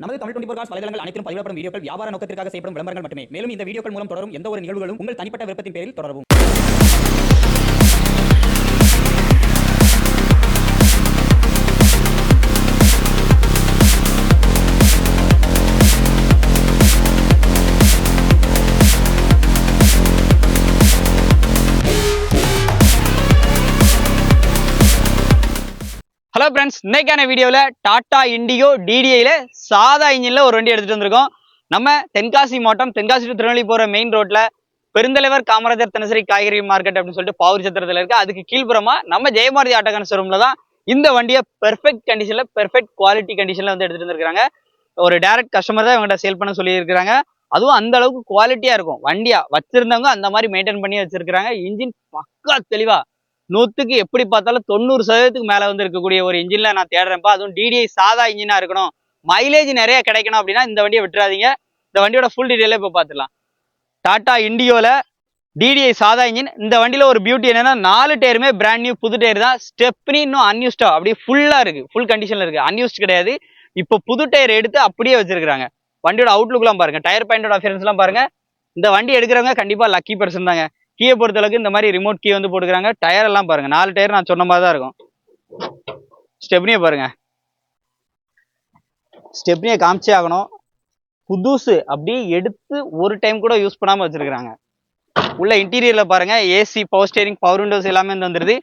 நமது தமிழ் 24 காஸ் வலைதளங்கள் அனைத்தும் பதிவிடப்படும் வீடியோக்கள் வியாபார நோக்கத்திற்காக செய்யப்படும் விளம்பரங்கள் மட்டுமே. மேலும் இந்த வீடியோக்கள் மூலம் தொடரும் எந்த ஒரு நிகழ்வுகளும் உங்கள் தனிப்பட்ட விருப்பத்தின் பேரில் தொடரவும். ஹலோ ஃப்ரெண்ட்ஸ், இன்னைக்கான வீடியோவில் டாடா இண்டிகோ டிடிஐல சாதா இன்ஜினில் ஒரு வண்டி எடுத்துகிட்டு வந்திருக்கோம். நம்ம தென்காசி மாவட்டம் தென்காசி டு திருநெல்வேலி போகிற மெயின் ரோட்டில் பெருந்தலைவர் காமராஜர் தினசரி காய்கறி மார்க்கெட் அப்படின்னு சொல்லிட்டு பவர் சத்திரத்தில் இருக்குது. அதுக்கு கீழ்ப்புறமா நம்ம ஜெயமாரதி ஆட்டோகான் ஷோரூமில் தான் இந்த வண்டியை பெர்ஃபெக்ட் கண்டிஷனில் பெர்ஃபெக்ட் குவாலிட்டி கண்டிஷனில் வந்து எடுத்துகிட்டு வந்துருக்காங்க. ஒரு டேரக்ட் கஸ்டமர் தான் இவங்கள்ட்ட சேல் பண்ண சொல்லியிருக்கிறாங்க. அதுவும் அந்த அளவுக்கு குவாலிட்டியாக இருக்கும். வண்டியா வச்சிருந்தவங்க அந்த மாதிரி மெயின்டைன் பண்ணி வச்சிருக்காங்க. இன்ஜின் பக்கா தெளிவாக 100க்கு எப்படி பார்த்தாலும் 90% மேலே வந்து இருக்கக்கூடிய ஒரு இன்ஜினில் நான் தேடுறேன்ப்பா. அதுவும் டிடிஐ சாதா இன்ஜினாக இருக்கணும், மைலேஜ் நிறைய கிடைக்கணும் அப்படின்னா இந்த வண்டியை விட்டுறாதீங்க. இந்த வண்டியோட ஃபுல் டீட்டெயிலே இப்போ பார்த்துக்கலாம். டாடா இண்டியோவில் டிடிஐ சாதா இன்ஜின். இந்த வண்டியில் ஒரு பியூட்டி என்னன்னா 4 டயருமே பிராண்ட் நியூ புது டயர் தான். ஸ்டெப்னி இன்னும் அன்யூஸ்டா அப்படியே ஃபுல்லாக இருக்குது, ஃபுல் கண்டிஷனில் இருக்குது, அன்யூஸ்ட் கிடையாது. இப்போ புது டயர் எடுத்து அப்படியே வச்சிருக்காங்க. வண்டியோட அவுட்லுக்லாம் பாருங்க, டயர் பாயிண்டோட அஃபியரன்ஸ்லாம் பாருங்க. இந்த வண்டி எடுக்கிறவங்க கண்டிப்பாக லக்கி பர்சன் தாங்க. கீயை பொறுத்தளவுக்கு இந்த மாதிரி ரிமோட் கீ வந்து போட்டுக்கிறாங்க. டயர் எல்லாம் பாருங்க, 4 டயர் நான் சொன்ன மாதிரி தான் இருக்கும். ஸ்டெப்னியை பாருங்க, ஸ்டெப்னியை காமிச்சே ஆகணும். புதுசு அப்படியே எடுத்து ஒரு டைம் கூட யூஸ் பண்ணாம வச்சிருக்காங்க. உள்ள இன்டீரியர்ல பாருங்க, AC, power steering, power Windows எல்லாமே வந்துருது.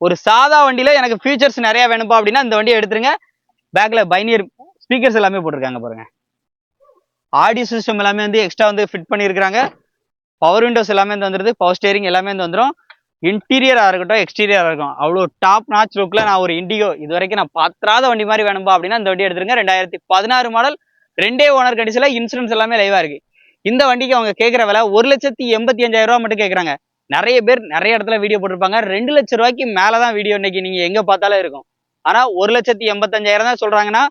ஒரு சாதா வண்டியில எனக்கு ஃபீச்சர்ஸ் நிறைய வேணும்பா அப்படின்னா இந்த வண்டியை எடுத்துருங்க. பேக்ல பைனியர் ஸ்பீக்கர்ஸ் எல்லாமே போட்டிருக்காங்க பாருங்க. ஆடியோ சிஸ்டம் எல்லாமே வந்து எக்ஸ்ட்ரா வந்து ஃபிட் பண்ணியிருக்காங்க. பவர் விண்டோஸ் எல்லாமே வந்து வந்துருது, பவர் ஸ்டேரிங் எல்லாமே வந்து வந்துடும். இன்டீரியராக இருக்கட்டும், எக்ஸ்டீரியராக இருக்கும், அவ்வளோ டாப் நாச் லுக்கில் நான் ஒரு இண்டிகோ இது வரைக்கும் நான் பாத்திராத வண்டி மாதிரி வேணும்பா அப்படின்னா இந்த வண்டி எடுத்துருங்க. 2016 மாடல், 2 ஓனர் கண்டிஷனில், இன்சூரன்ஸ் எல்லாமே லைவாக இருக்கு. இந்த வண்டிக்கு அவங்க கேட்குற விலை 1,85,000 ரூபா மட்டும் கேட்குறாங்க. நிறைய பேர் நிறைய இடத்துல வீடியோ போட்டிருப்பாங்க. 2 லட்ச ரூபாய்க்கு மேலே தான் வீடியோ இன்னைக்கு நீங்கள் எங்கே பார்த்தாலும் இருக்கும். ஆனால் 1,85,000 தான் சொல்கிறாங்கன்னா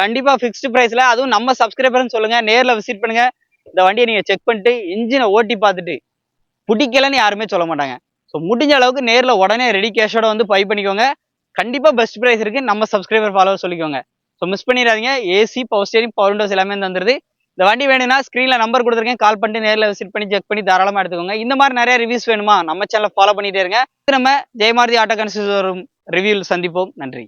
கண்டிப்பாக ஃபிக்ஸ்டு ப்ரைஸில், அதுவும் நம்ம சப்ஸ்கிரைபர்னு சொல்லுங்கள், நேரில் விசிட் பண்ணுங்க. இந்த வண்டியை நீங்கள் செக் பண்ணிட்டு இன்ஜினை ஓட்டி பார்த்துட்டு பிடிக்கலன்னு யாருமே சொல்ல மாட்டாங்க. ஸோ முடிஞ்ச அளவுக்கு நேரில் உடனே ரெடி கேஷோட வந்து பை பண்ணிக்கோங்க. கண்டிப்பாக பெஸ்ட் ப்ரைஸ் இருக்குது. நம்ம சப்ஸ்கிரைபர் ஃபாலோவர் சொல்லிக்கோங்க. ஸோ மிஸ் பண்ணிடாதீங்க. AC, power steering, power Windows எல்லாமே வந்துருது. இந்த வண்டி வேணும்னா ஸ்க்ரீனில் நம்பர் கொடுத்துருக்கேன், கால் பண்ணிட்டு நேரில் விசிட் பண்ணி செக் பண்ணி தாராளமாக எடுத்துக்கோங்க. இந்த மாதிரி நிறைய ரிவ்யூஸ் வேணுமா நம்ம சேனலை ஃபாலோ பண்ணிட்டே இருங்க. நம்ம ஜெயமாரதி ஆட்டோகான் ஷோரூம் ரிவ்யூவில் சந்திப்போம். நன்றி.